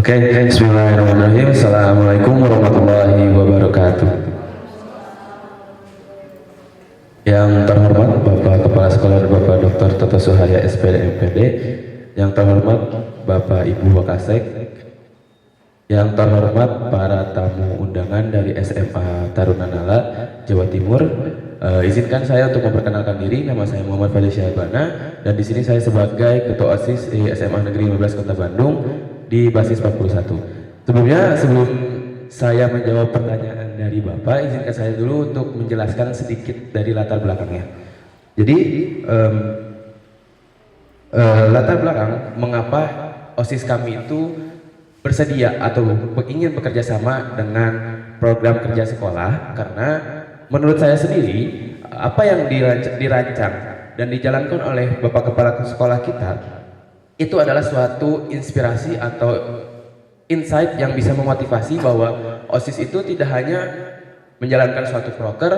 Oke, bismillahirrahmanirrahim. Assalamualaikum warahmatullahi wabarakatuh. Yang terhormat Bapak Kepala Sekolah dan Bapak Dr. Toto Suharya SPD MPD, yang terhormat Bapak Ibu Wakasek, yang terhormat para tamu undangan dari SMA Taruna Nala, Jawa Timur. Izinkan saya untuk memperkenalkan diri. Nama saya Muhammad Fadil Syahbana, dan di sini saya sebagai Ketua OSIS di SMA Negeri 15 Kota Bandung di basis 41. Sebelum saya menjawab pertanyaan dari Bapak, izinkan saya dulu untuk menjelaskan sedikit dari latar belakangnya. Jadi latar belakang mengapa OSIS kami itu bersedia atau ingin bekerja sama dengan program kerja sekolah, karena menurut saya sendiri apa yang dirancang dan dijalankan oleh Bapak Kepala Sekolah kita itu adalah suatu inspirasi atau insight yang bisa memotivasi bahwa OSIS itu tidak hanya menjalankan suatu proker,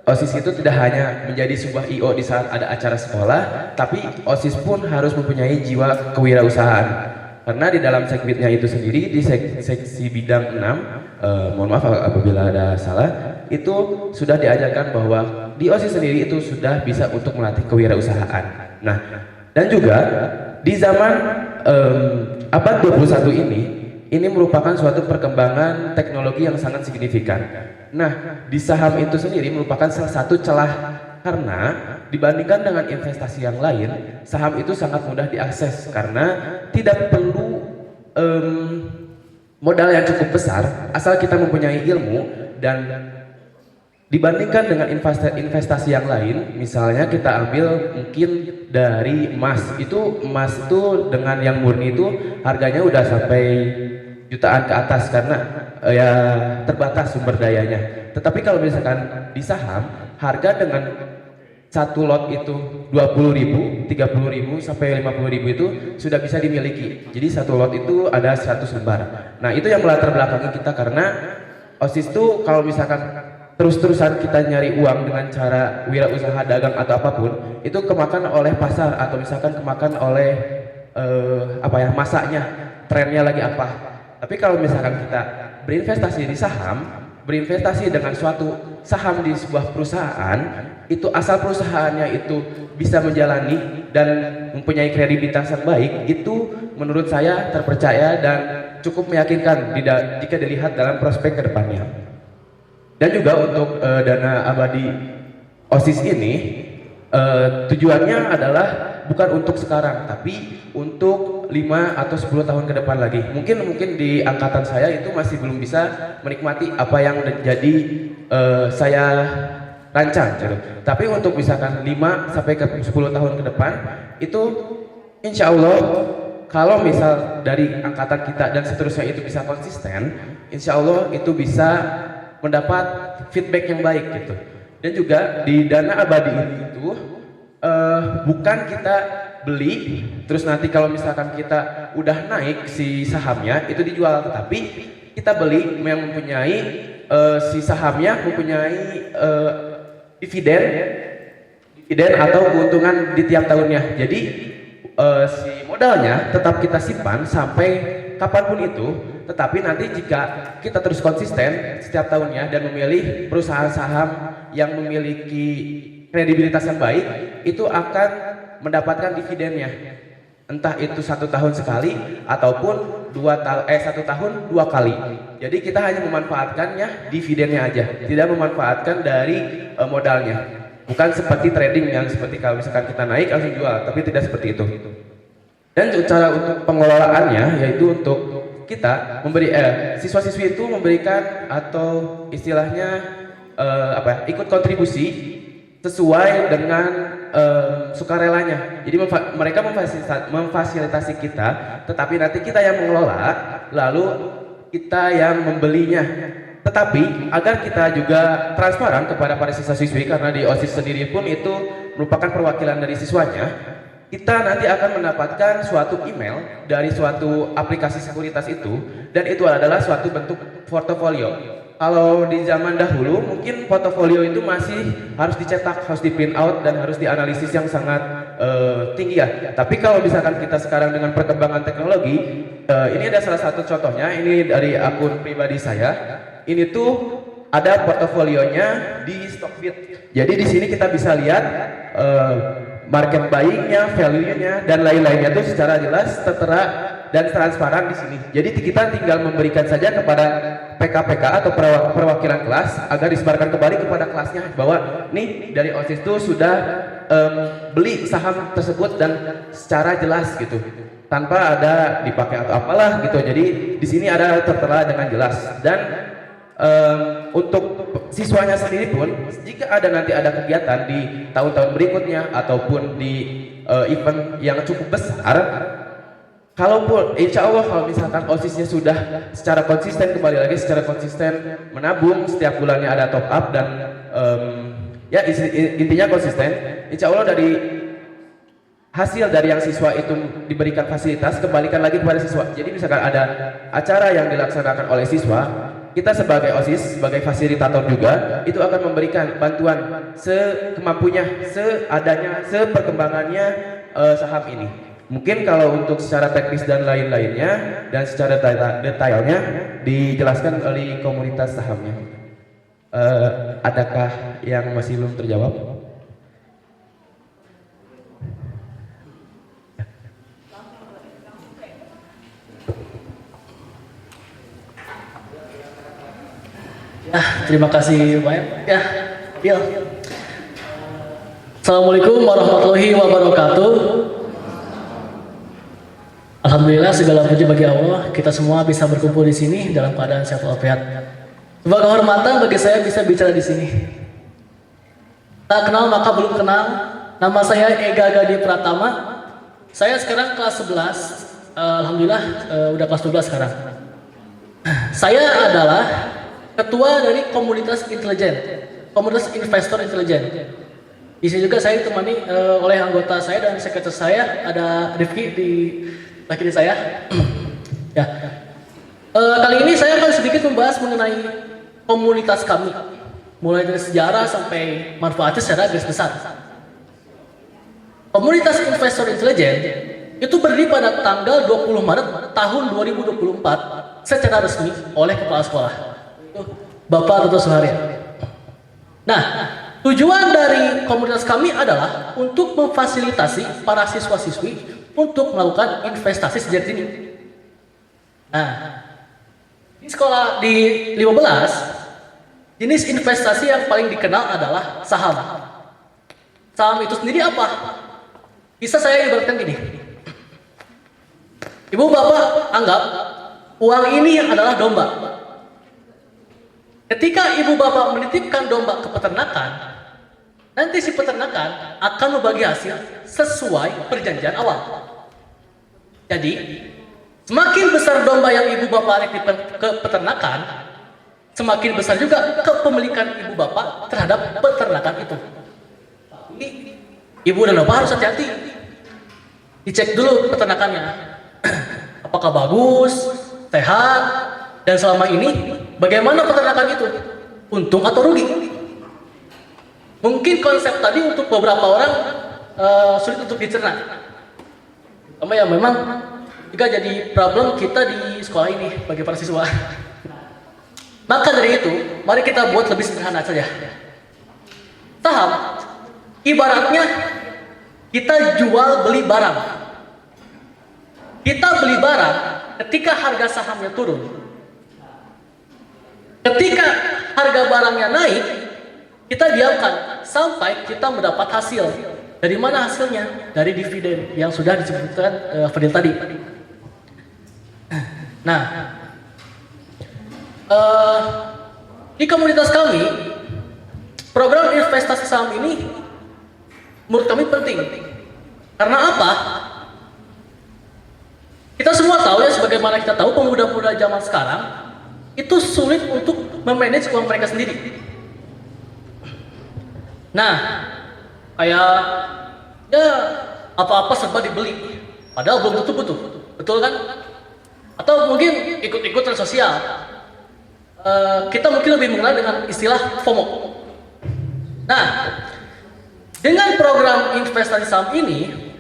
OSIS itu tidak hanya menjadi sebuah IO di saat ada acara sekolah, tapi OSIS pun harus mempunyai jiwa kewirausahaan. Karena di dalam segmennya itu sendiri, di seksi bidang 6, mohon maaf apabila ada salah, itu sudah diajarkan bahwa di OSIS sendiri itu sudah bisa untuk melatih kewirausahaan. Nah, dan juga di zaman abad 21 ini merupakan suatu perkembangan teknologi yang sangat signifikan. Nah, di saham itu sendiri merupakan salah satu celah, karena dibandingkan dengan investasi yang lain, saham itu sangat mudah diakses karena tidak perlu modal yang cukup besar asal kita mempunyai ilmu. Dan dibandingkan dengan investasi yang lain, misalnya kita ambil mungkin dari emas itu dengan yang murni itu harganya udah sampai jutaan ke atas karena ya terbatas sumber dayanya. Tetapi kalau misalkan di saham, harga dengan satu lot itu 20.000, 30.000 sampai 50.000 itu sudah bisa dimiliki. Jadi satu lot itu ada 100 lembar. Nah, itu yang melatar belakangi kita, karena OSIS itu kalau misalkan terus-terusan kita nyari uang dengan cara wirausaha dagang atau apapun, itu kemakan oleh pasar atau misalkan kemakan oleh masanya, trennya lagi apa. Tapi kalau misalkan kita berinvestasi di saham, berinvestasi dengan suatu saham di sebuah perusahaan, itu asal perusahaannya itu bisa menjalani dan mempunyai kredibilitas yang baik, itu menurut saya terpercaya dan cukup meyakinkan jika dilihat dalam prospek ke depannya. Dan juga untuk dana abadi OSIS ini tujuannya adalah bukan untuk sekarang, tapi untuk 5 atau 10 tahun ke depan lagi. Mungkin di angkatan saya itu masih belum bisa menikmati apa yang jadi saya rancang gitu. Tapi untuk misalkan 5 sampai ke 10 tahun ke depan itu insya Allah, kalau misal dari angkatan kita dan seterusnya itu bisa konsisten, insya Allah itu bisa mendapat feedback yang baik gitu. Dan juga di dana abadi ini itu bukan kita beli terus nanti kalau misalkan kita udah naik si sahamnya itu dijual, tapi kita beli yang mempunyai si sahamnya mempunyai dividen atau keuntungan di tiap tahunnya. Jadi si modalnya tetap kita simpan sampai kapanpun itu, tetapi nanti jika kita terus konsisten setiap tahunnya dan memilih perusahaan saham yang memiliki kredibilitas yang baik, itu akan mendapatkan dividennya. Entah itu 1 tahun sekali ataupun 1 tahun 2 kali. Jadi kita hanya memanfaatkannya dividennya aja, tidak memanfaatkan dari modalnya. Bukan seperti trading yang seperti kalau misalkan kita naik langsung jual, tapi tidak seperti itu. Dan cara untuk pengelolaannya yaitu untuk kita memberi siswa-siswi itu memberikan atau istilahnya ikut kontribusi sesuai dengan sukarelanya. Jadi mereka memfasilitasi kita, tetapi nanti kita yang mengelola, lalu kita yang membelinya. Tetapi agar kita juga transparan kepada para siswa-siswi, karena di OSIS sendiri pun itu merupakan perwakilan dari siswanya, kita nanti akan mendapatkan suatu email dari suatu aplikasi sekuritas itu, dan itu adalah suatu bentuk portofolio. Kalau di zaman dahulu mungkin portofolio itu masih harus dicetak, harus di print out dan harus dianalisis yang sangat tinggi ya. Tapi kalau misalkan kita sekarang dengan perkembangan teknologi, ini ada salah satu contohnya, ini dari akun pribadi saya. Ini tuh ada portofolionya di Stockbit. Jadi di sini kita bisa lihat market buying-nya, value-nya, dan lain-lainnya itu secara jelas, tertera dan transparan di sini. Jadi kita tinggal memberikan saja kepada PK-PK atau perwakilan kelas agar disebarkan kembali kepada kelasnya bahwa nih dari OSIS itu sudah beli saham tersebut dan secara jelas gitu, tanpa ada dipakai atau apalah gitu. Jadi di sini ada tertera dengan jelas. Dan untuk siswanya sendiri pun, jika nanti ada kegiatan di tahun-tahun berikutnya ataupun di event yang cukup besar, kalaupun insya Allah kalau misalkan OSISnya sudah secara konsisten, kembali lagi secara konsisten menabung, setiap bulannya ada top up dan ya intinya konsisten, insya Allah dari hasil dari yang siswa itu diberikan fasilitas kembalikan lagi kepada siswa. Jadi misalkan ada acara yang dilaksanakan oleh siswa, kita sebagai OSIS, sebagai fasilitator juga, itu akan memberikan bantuan sekemampunya, seadanya, seperkembangannya saham ini. Mungkin kalau untuk secara teknis dan lain-lainnya dan secara detailnya dijelaskan oleh komunitas sahamnya. Adakah yang masih belum terjawab? Terima kasih banyak. Ya, Bill. Assalamualaikum warahmatullahi wabarakatuh. Alhamdulillah segala puji bagi Allah, kita semua bisa berkumpul di sini dalam keadaan sehat walafiat. Sebuah kehormatan bagi saya bisa bicara di sini. Tak kenal maka belum kenal. Nama saya Ega Gadi Pratama. Saya sekarang kelas 11. Alhamdulillah udah kelas 12 sekarang. Saya adalah ketua dari komunitas intelijen, komunitas investor intelijen. Di sini juga saya ditemani oleh anggota saya dan sekretaris saya, ada Rifki di kiri saya. Ya. Kali ini saya akan sedikit membahas mengenai komunitas kami, mulai dari sejarah sampai manfaatnya secara garis besar. Komunitas investor intelijen itu berdiri pada tanggal 20 Maret tahun 2024 secara resmi oleh kepala sekolah, Bapak Toto Suharya. Nah, tujuan dari komunitas kami adalah untuk memfasilitasi para siswa-siswi untuk melakukan investasi sejak dini. Nah, di sekolah di 15, jenis investasi yang paling dikenal adalah saham. Saham itu sendiri apa? Bisa saya ibaratkan gini. Ibu bapak anggap uang ini adalah domba. Ketika ibu bapak menitipkan domba ke peternakan, nanti si peternakan akan membagi hasil sesuai perjanjian awal. Jadi, semakin besar domba yang ibu bapak titipkan ke peternakan, semakin besar juga kepemilikan ibu bapak terhadap peternakan itu. Ibu dan bapak harus hati-hati. Dicek dulu peternakannya. Apakah bagus, sehat, dan selama ini bagaimana peternakan itu? Untung atau rugi? Mungkin konsep tadi untuk beberapa orang sulit untuk dicerna. Sama ya memang juga jadi problem kita di sekolah ini bagi para siswa. Maka dari itu, mari kita buat lebih sederhana saja. Saham, ibaratnya kita jual beli barang. Kita beli barang ketika harga sahamnya turun. Ketika harga barangnya naik, kita diamkan sampai kita mendapat hasil. Dari mana hasilnya? Dari dividen yang sudah disebutkan Fadil tadi. Nah, di komunitas kami, program investasi saham ini menurut kami penting. Karena apa? Kita semua tahu ya, sebagaimana kita tahu pemuda-pemuda zaman sekarang itu sulit untuk memanage uang mereka sendiri. Nah, kayak ya apa-apa serba dibeli, padahal belum tentu butuh, betul kan? Atau mungkin ikut-ikutan sosial. Kita mungkin lebih mengenal dengan istilah FOMO. Nah, dengan program investasi saham ini,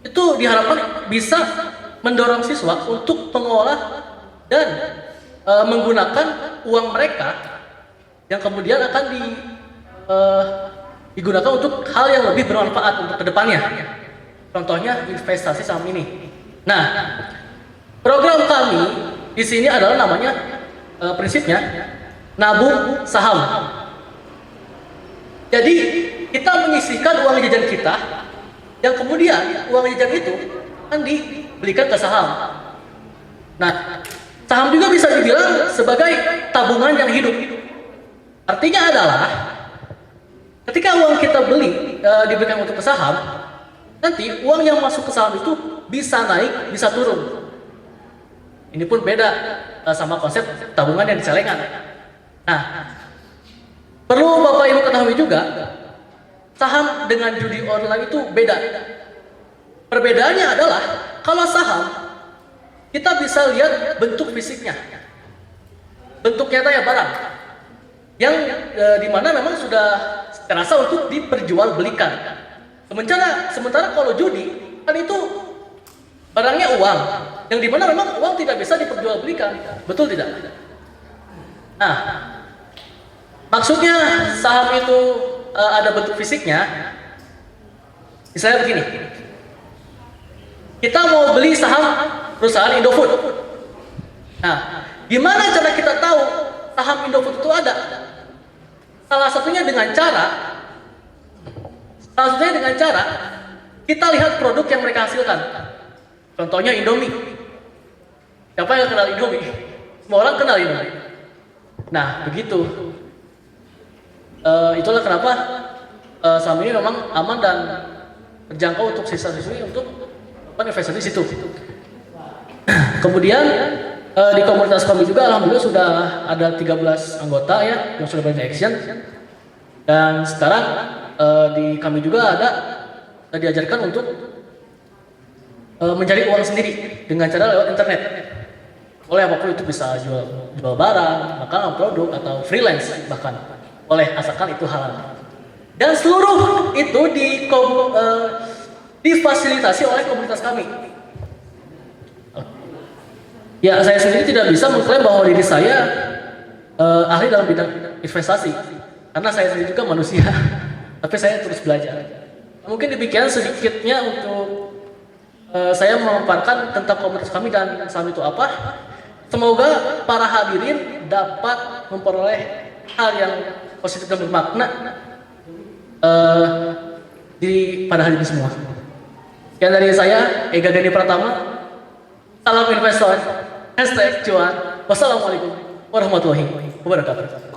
itu diharapkan bisa mendorong siswa untuk mengolah dan menggunakan uang mereka yang kemudian akan digunakan untuk hal yang lebih bermanfaat untuk kedepannya. Contohnya investasi saham ini. Nah, program kami di sini adalah namanya prinsipnya nabung saham. Jadi kita menyisihkan uang jajan kita, yang kemudian uang jajan itu akan dibelikan ke saham. Nah, saham juga bisa dibilang sebagai tabungan yang hidup. Artinya adalah ketika uang kita diberikan untuk ke saham, nanti uang yang masuk ke saham itu bisa naik, bisa turun. Ini pun beda sama konsep tabungan yang di celengan. Nah, perlu Bapak Ibu ketahui juga, saham dengan judi online itu beda. Perbedaannya adalah kalau saham kita bisa lihat bentuk fisiknya, bentuk nyata ya barang, yang dimana memang sudah terasa untuk diperjualbelikan. Sementara kalau judi kan itu barangnya uang, yang dimana memang uang tidak bisa diperjualbelikan, betul tidak? Nah, maksudnya saham itu ada bentuk fisiknya. Misalnya begini, kita mau beli saham perusahaan Indofood. Nah, gimana cara kita tahu saham Indofood itu ada? Salah satunya dengan cara kita lihat produk yang mereka hasilkan. Contohnya Indomie. Siapa yang kenal Indomie? Semua orang kenal Indomie. Nah, begitu. Itulah kenapa saham ini memang aman dan terjangkau untuk siswa-siswi untuk investasi di situ. Kemudian di komunitas kami juga alhamdulillah sudah ada 13 anggota ya yang sudah beraction. Dan sekarang di kami juga diajarkan untuk mencari uang sendiri dengan cara lewat internet. Oleh apapun itu, bisa jual barang, makanan, produk, atau freelance bahkan. Oleh asalkan itu halal. Dan seluruh itu difasilitasi oleh komunitas kami. Ya, saya sendiri tidak bisa mengklaim bahwa diri saya ahli dalam bidang investasi, karena saya sendiri juga manusia. Tapi saya terus belajar. Mungkin demikian sedikitnya untuk saya memaparkan tentang komunitas kami dan saham itu apa. Semoga para hadirin dapat memperoleh hal yang positif dan bermakna pada hari ini semua. Sekian dari saya, Ega Gani Pratama. Salam investor. #cuan. Wassalamualaikum warahmatullahi wabarakatuh.